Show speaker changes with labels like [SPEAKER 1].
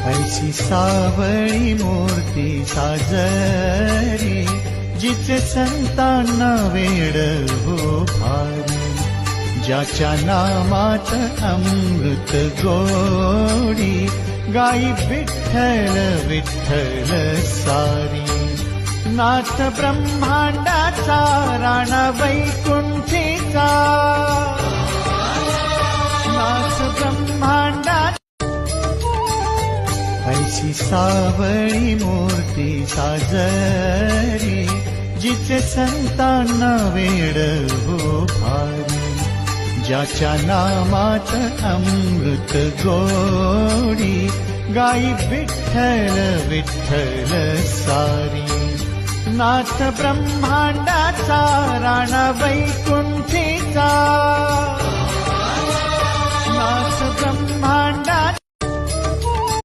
[SPEAKER 1] ऐशी सावळी मूर्ती साजरी, जिचे संतांना वेड हो भारी. ज्याच्या नामात अमृत गोडी, गाई विठ्ठल विठ्ठल सारी. नाथ ब्रह्मांडाचा राणा वैकुंठीचा, नाथ ब्रह्मांडाचा. ऐशी सावळी मूर्ती साजरी, जिचे संतांना वेड हो भारी. ज्याच्या नामात अमृत गोडी, गाई विठ्ठल विठ्ठल सारी. नाथ ब्रह्मांडाचा राणा वैकुंठीचा, नाथ ब्रह्मांड